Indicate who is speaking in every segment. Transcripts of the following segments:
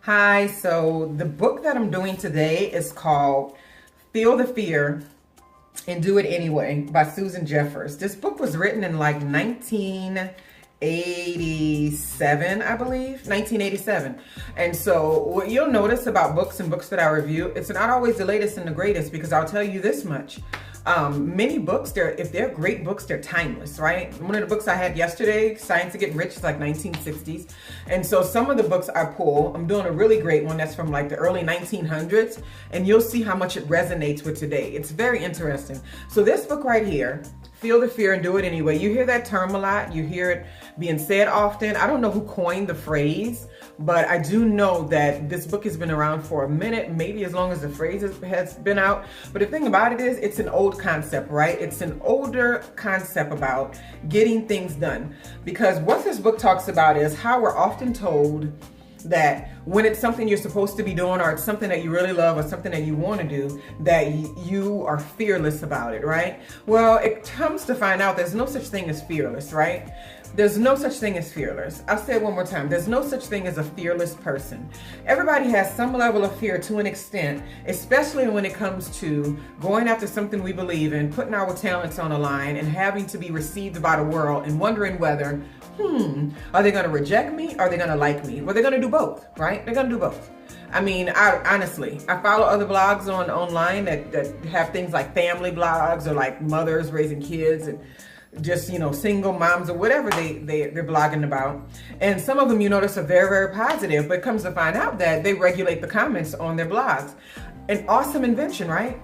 Speaker 1: Hi, so the book that I'm doing today is called Feel the Fear and Do It Anyway by Susan Jeffers. This book was written in like 1987, I believe, 1987. And so what you'll notice about books and books that I review, it's not always the latest and the greatest, because I'll tell you this much. Many books, if they're great books, they're timeless, right? One of the books I had yesterday, Science of Getting Rich, is like 1960s. And so some of the books I pull, I'm doing a really great one that's from like the early 1900s, and you'll see how much it resonates with today. It's very interesting. So this book right here, Feel the Fear and Do It Anyway. You hear that term a lot. You hear it being said often. I don't know who coined the phrase, but I do know that this book has been around for a minute, maybe as long as the phrase has been out. But the thing about it is, it's an old concept, right? It's an older concept about getting things done. Because what this book talks about is how we're often told that when it's something you're supposed to be doing, or it's something that you really love, or something that you want to do, that you are fearless about it, right? Well, it comes to find out there's no such thing as fearless, right? There's no such thing as fearless. I'll say it one more time. There's no such thing as a fearless person. Everybody has some level of fear to an extent, especially when it comes to going after something we believe in, putting our talents on the line, and having to be received by the world, and wondering whether, are they going to reject me? Or are they going to like me? Well, they're going to do both, right? They're going to do both. I mean, honestly, I follow other blogs online that have things like family blogs, or like mothers raising kids, and just, you know, single moms, or whatever they're blogging about. And some of them, you notice, are very, very positive, but it comes to find out that they regulate the comments on their blogs. An awesome invention, right?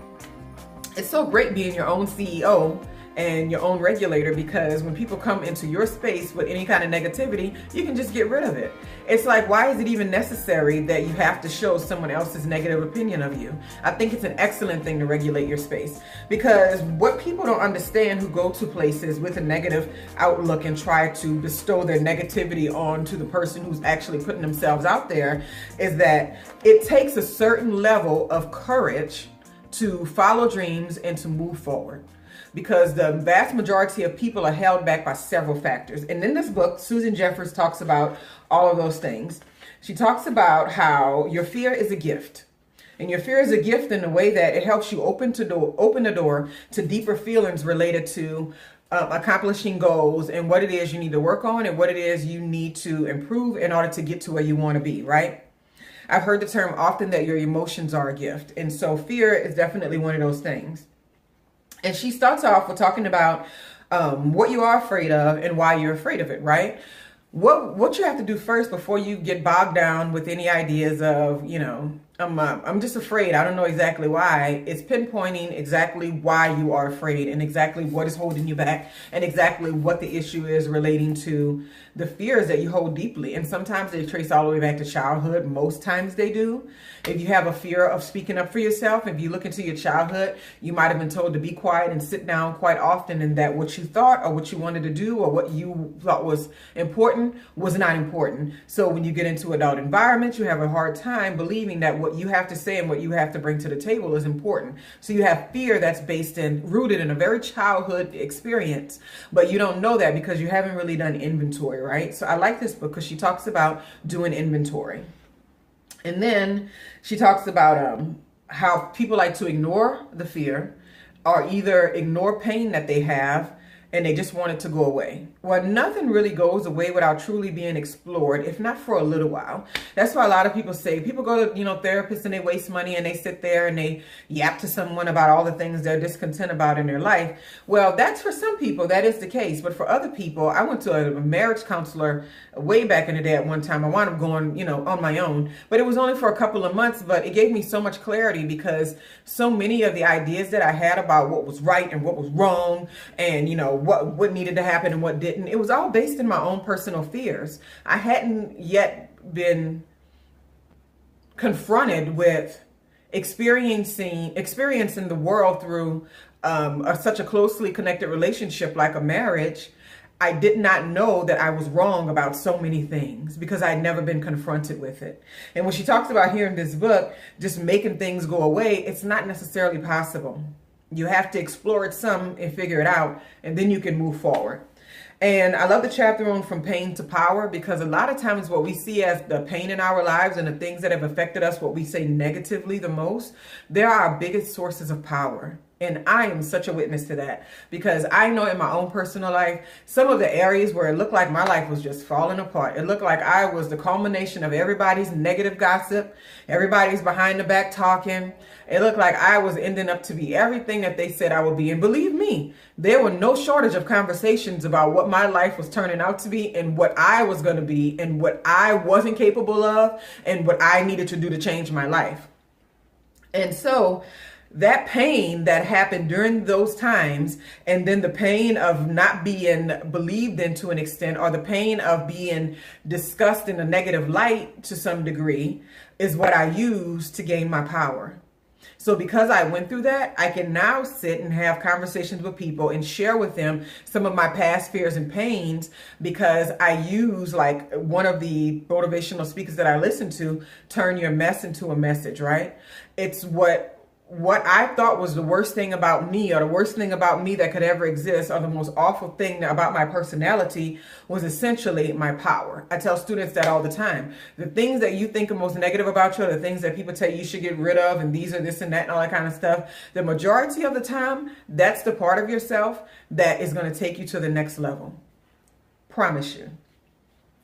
Speaker 1: It's so great being your own CEO and your own regulator, because when people come into your space with any kind of negativity, you can just get rid of it. It's like, why is it even necessary that you have to show someone else's negative opinion of you? I think it's an excellent thing to regulate your space, because what people don't understand who go to places with a negative outlook and try to bestow their negativity onto the person who's actually putting themselves out there is that it takes a certain level of courage to follow dreams and to move forward, because the vast majority of people are held back by several factors. And in this book, Susan Jeffers talks about all of those things. She talks about how your fear is a gift. And your fear is a gift in the way that it helps you open the door to deeper feelings related to accomplishing goals, and what it is you need to work on, and what it is you need to improve in order to get to where you want to be, right? I've heard the term often that your emotions are a gift. And so fear is definitely one of those things. And she starts off with talking about what you are afraid of and why you're afraid of it, right? What you have to do first before you get bogged down with any ideas of, you know, I'm just afraid, I don't know exactly why. It's pinpointing exactly why you are afraid, and exactly what is holding you back, and exactly what the issue is relating to the fears that you hold deeply. And sometimes they trace all the way back to childhood. Most times they do. If you have a fear of speaking up for yourself, if you look into your childhood, you might have been told to be quiet and sit down quite often, and that what you thought or what you wanted to do or what you thought was important was not important. So when you get into adult environments, you have a hard time believing that what you have to say and what you have to bring to the table is important. So you have fear that's rooted in a very childhood experience, but you don't know that because you haven't really done inventory, right? So I like this book because she talks about doing inventory. And then she talks about how people like to ignore the fear, or either ignore pain that they have, and they just want it to go away. Well, nothing really goes away without truly being explored, if not for a little while. That's why a lot of people say, people go to, therapists, and they waste money, and they sit there and they yap to someone about all the things they're discontent about in their life. Well, that's for some people, that is the case. But for other people, I went to a marriage counselor way back in the day at one time. I wound up going, on my own, but it was only for a couple of months, but it gave me so much clarity, because so many of the ideas that I had about what was right and what was wrong, and, what needed to happen and what didn't, it was all based in my own personal fears. I hadn't yet been confronted with experiencing the world through such a closely connected relationship like a marriage. I did not know that I was wrong about so many things because I'd never been confronted with it. And when she talks about here in this book, just making things go away, it's not necessarily possible. You have to explore it some and figure it out, and then you can move forward. And I love the chapter on From Pain to Power, because a lot of times what we see as the pain in our lives and the things that have affected us, what we say negatively the most, they're our biggest sources of power. And I am such a witness to that, because I know in my own personal life, some of the areas where it looked like my life was just falling apart. It looked like I was the culmination of everybody's negative gossip, everybody's behind the back talking. It looked like I was ending up to be everything that they said I would be. And believe me, there were no shortage of conversations about what my life was turning out to be and what I was going to be and what I wasn't capable of and what I needed to do to change my life. And so that pain that happened during those times, and then the pain of not being believed in to an extent, or the pain of being discussed in a negative light to some degree, is what I use to gain my power. So because I went through that, I can now sit and have conversations with people and share with them some of my past fears and pains, because I use, like one of the motivational speakers that I listen to, turn your mess into a message, right? It's what I thought was the worst thing about me, or the worst thing about me that could ever exist, or the most awful thing about my personality, was essentially my power. I tell students that all the time. The things that you think are most negative about you, are the things that people tell you should get rid of, and these are this and that and all that kind of stuff. The majority of the time, that's the part of yourself that is going to take you to the next level. Promise you.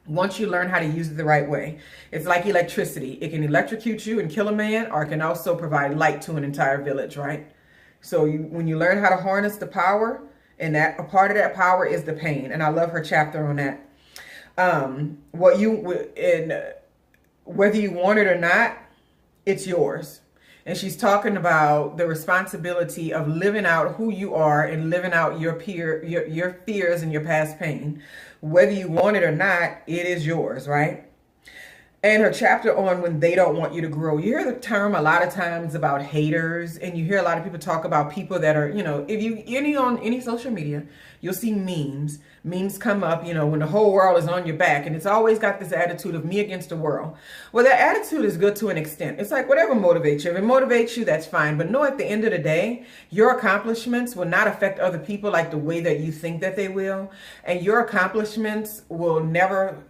Speaker 1: Once you learn how to use it the right way. It's like electricity. It can electrocute you and kill a man, or it can also provide light to an entire village, right? So when you learn how to harness the power, and that a part of that power is the pain. And I love her chapter on that. Whether you want it or not, it's yours. And she's talking about the responsibility of living out who you are and living out your fears and your past pain. Whether you want it or not, it is yours, right? And her chapter on when they don't want you to grow. You hear the term a lot of times about haters, and you hear a lot of people talk about people that are, if you on any social media, you'll see memes. Memes come up, when the whole world is on your back, and it's always got this attitude of me against the world. Well, that attitude is good to an extent. It's like whatever motivates you. If it motivates you, that's fine. But know at the end of the day, your accomplishments will not affect other people like the way that you think that they will. And your accomplishments will never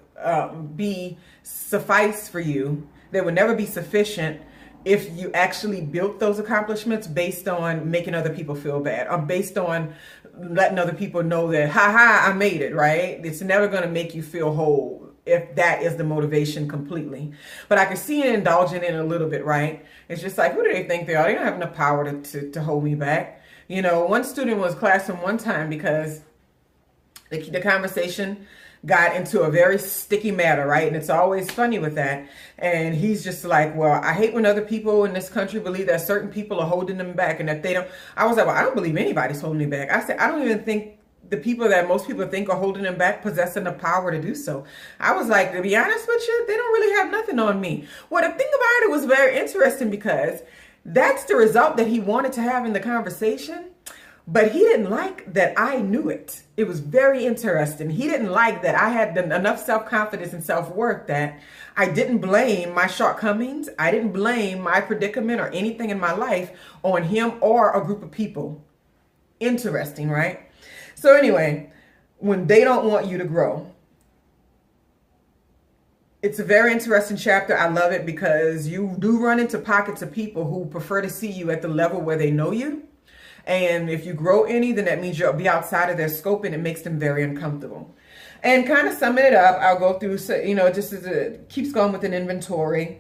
Speaker 1: be suffice for you. They will never be sufficient if you actually built those accomplishments based on making other people feel bad, or based on letting other people know that, I made it, right? It's never going to make you feel whole if that is the motivation completely. But I can see it indulging in a little bit, right? It's just like, who do they think they are? They don't have enough power to hold me back. One student was classroom one time because the conversation got into a very sticky matter, right? And it's always funny with that. And he's just like, well, I hate when other people in this country believe that certain people are holding them back and that they don't. I was like, well, I don't believe anybody's holding me back. I said, I don't even think the people that most people think are holding them back possess enough power to do so. I was like, to be honest with you, they don't really have nothing on me. Well, the thing about it was very interesting, because that's the result that he wanted to have in the conversation. But he didn't like that I knew it. It was very interesting. He didn't like that I had enough self-confidence and self-worth that I didn't blame my shortcomings. I didn't blame my predicament or anything in my life on him or a group of people. Interesting, right? So anyway, when they don't want you to grow, it's a very interesting chapter. I love it because you do run into pockets of people who prefer to see you at the level where they know you. And if you grow any, then that means you'll be outside of their scope, and it makes them very uncomfortable. And kind of summing it up, I'll go through, just as it keeps going with an inventory.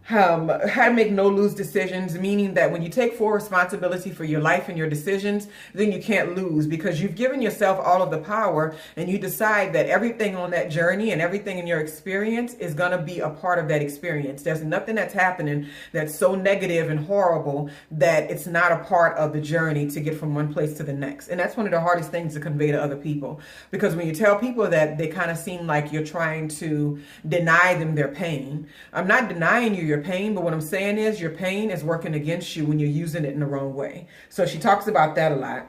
Speaker 1: How to make no-lose decisions, meaning that when you take full responsibility for your life and your decisions, then you can't lose, because you've given yourself all of the power, and you decide that everything on that journey and everything in your experience is going to be a part of that experience. There's nothing that's happening that's so negative and horrible that it's not a part of the journey to get from one place to the next. And that's one of the hardest things to convey to other people, because when you tell people that, they kind of seem like you're trying to deny them their pain. I'm not denying you your pain, but what I'm saying is your pain is working against you when you're using it in the wrong way. So she talks about that a lot.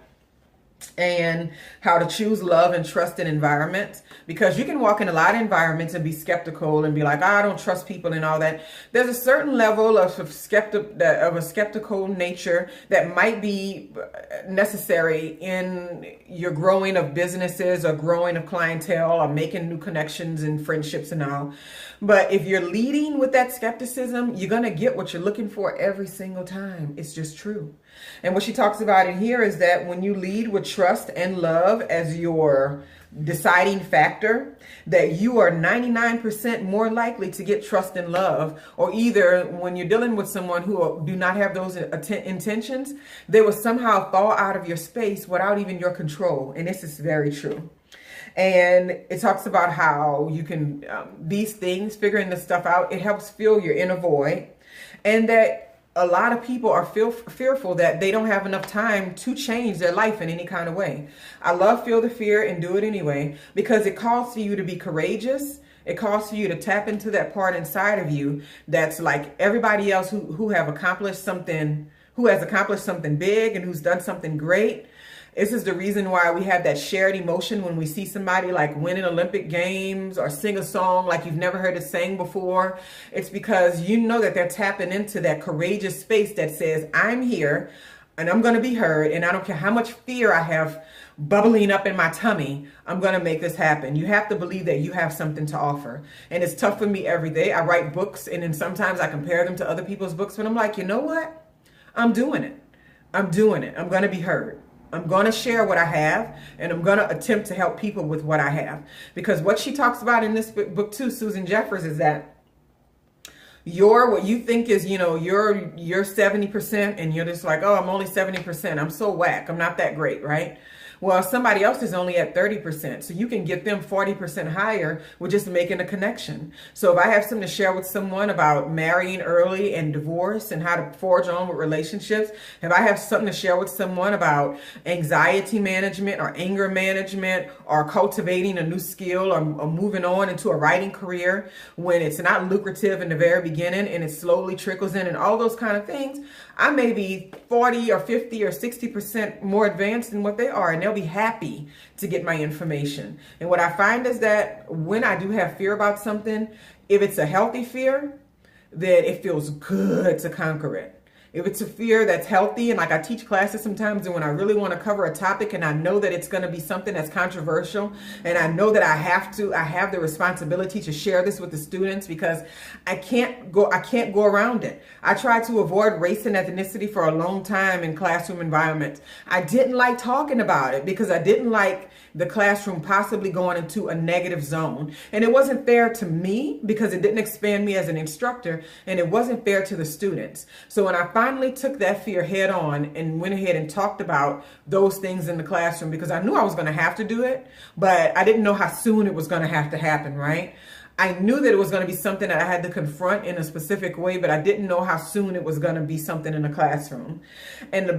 Speaker 1: and how to choose love and trust in environments, because you can walk in a lot of environments and be skeptical and be like, oh, I don't trust people and all that. There's a certain level of a skeptical nature that might be necessary in your growing of businesses or growing of clientele or making new connections and friendships and all. But if you're leading with that skepticism, you're going to get what you're looking for every single time. It's just true. And what she talks about in here is that when you lead with trust and love as your deciding factor, that you are 99% more likely to get trust and love. Or either when you're dealing with someone who do not have those intentions, they will somehow fall out of your space without even your control. And this is very true. And it talks about how you can, these things, figuring this stuff out, it helps fill your inner void. And that a lot of people are fearful that they don't have enough time to change their life in any kind of way. I love Feel the Fear and Do It Anyway, because it calls for you to be courageous. It calls for you to tap into that part inside of you that's like everybody else who has accomplished something big and who's done something great. This is the reason why we have that shared emotion when we see somebody like win an Olympic Games or sing a song like you've never heard it sang before. It's because you know that they're tapping into that courageous space that says, I'm here and I'm going to be heard, and I don't care how much fear I have bubbling up in my tummy, I'm going to make this happen. You have to believe that you have something to offer. And it's tough for me every day. I write books, and then sometimes I compare them to other people's books, but I'm like, you know what? I'm doing it. I'm doing it. I'm going to be heard. I'm going to share what I have, and I'm going to attempt to help people with what I have. Because what she talks about in this book too, Susan Jeffers, is that what you think is, you're 70%, and you're just like, oh, I'm only 70%. I'm so whack. I'm not that great, right? Well, somebody else is only at 30%. So you can get them 40% higher with just making a connection. So if I have something to share with someone about marrying early and divorce and how to forge on with relationships, if I have something to share with someone about anxiety management or anger management or cultivating a new skill or moving on into a writing career when it's not lucrative in the very beginning and it slowly trickles in and all those kind of things, I may be 40 or 50 or 60% more advanced than what they are, and they'll be happy to get my information. And what I find is that when I do have fear about something, if it's a healthy fear, then it feels good to conquer it. If it's a fear that's healthy, and like I teach classes sometimes, and when I really want to cover a topic and I know that it's going to be something that's controversial, and I know that I have the responsibility to share this with the students because I can't go around it. I tried to avoid race and ethnicity for a long time in classroom environments. I didn't like talking about it because I didn't like the classroom possibly going into a negative zone. And it wasn't fair to me because it didn't expand me as an instructor, and it wasn't fair to the students. So when I finally took that fear head on and went ahead and talked about those things in the classroom, because I knew I was going to have to do it, but I didn't know how soon it was going to have to happen, right? I knew that it was going to be something that I had to confront in a specific way, but I didn't know how soon it was going to be something in the classroom. And the